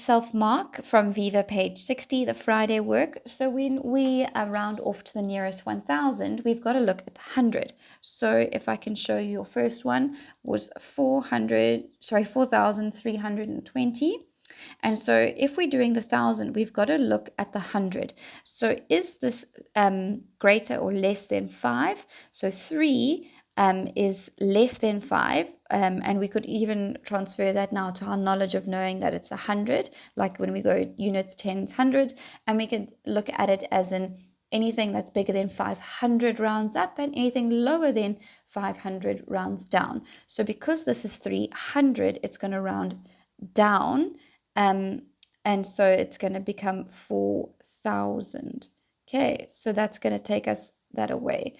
self-mark from Viva page 60, the Friday work. So when we round off to the nearest 1,000, we've got to look at the 100. So if I can show you, your first one was 4,320. And so if we're doing the 1,000, we've got to look at the 100. So is this greater or less than 5? So 3 is less than 5, and we could even transfer that now to our knowledge of knowing that it's 100, like when we go units, tens, 100, and we could look at it as in anything that's bigger than 500 rounds up and anything lower than 500 rounds down. So because this is 300, it's going to round down, and so it's going to become 4,000. Okay, so that's going to take us that away.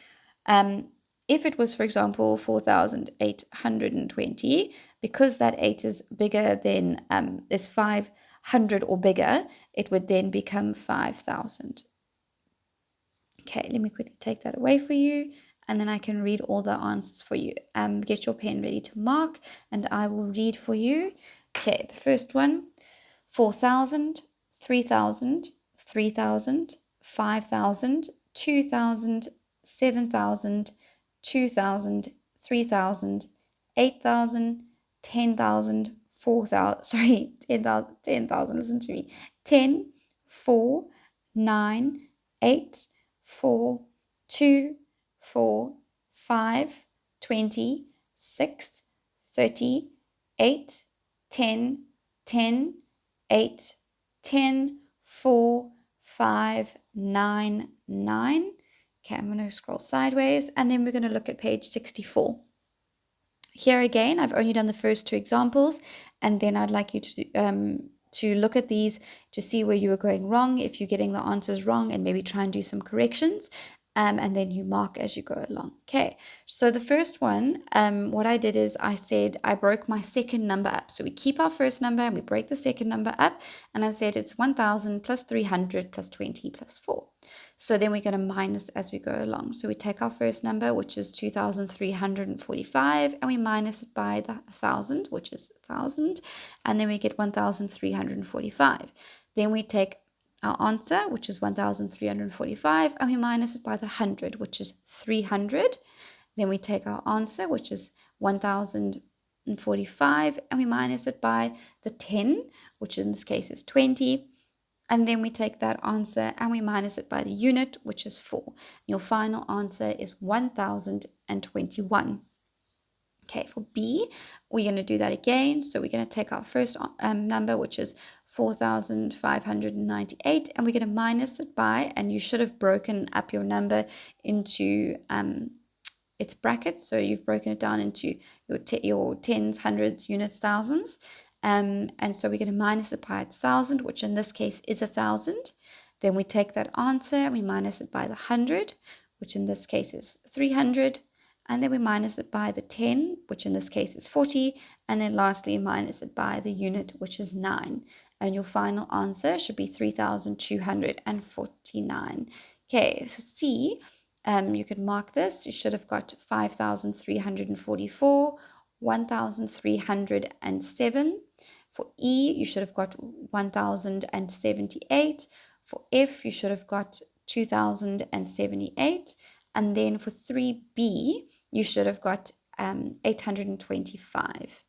If it was, for example, 4,820, because that 8 is bigger than, is 500 or bigger, it would then become 5,000. Okay, let me quickly take that away for you, and then I can read all the answers for you. Get your pen ready to mark, and I will read for you. Okay, the first one, 4,000, 3,000, 3,000, 5,000, 2,000, 7,000, 2,000, 3,000, 8,000, 10,000, 4,000, sorry, 10,000, listen to me, 10, 4, 9, 8, 4, 2, 4, 5, 20, 6, 30, 8, 10, 10, 8, 10, 4, 5, 9, 9. Okay, I'm going to scroll sideways, and then we're going to look at page 64. Here again, I've only done the first two examples, and then I'd like you to look at these to see where you are going wrong, if you're getting the answers wrong, and maybe try and do some corrections. And then you mark as you go along. Okay, so the first one, what I did is I said I broke my second number up. So we keep our first number and we break the second number up. And I said it's 1,000 plus 300 plus 20 plus 4. So then we're going to minus as we go along. So we take our first number, which is 2,345, and we minus it by the 1,000, which is 1,000. And then we get 1,345. Then we take our answer, which is 1,345, and we minus it by the 100, which is 300. Then we take our answer, which is 1,045, and we minus it by the 10, which in this case is 20. And then we take that answer and we minus it by the unit, which is 4. Your final answer is 1,021. Okay, for B, we're going to do that again. So we're going to take our first number, which is 4,598, and we're going to minus it by, and you should have broken up your number into its brackets. So you've broken it down into your tens, hundreds, units, thousands. And so we're going to minus it by its 1,000, which in this case is 1,000. Then we take that answer and we minus it by the 100, which in this case is 300. And then we minus it by the 10, which in this case is 40. And then lastly, minus it by the unit, which is 9. And your final answer should be 3,249. Okay, so C, you can mark this. You should have got 5,344, 1,307. For E, you should have got 1,078. For F, you should have got 2,078. And then for 3B, you should have got 825.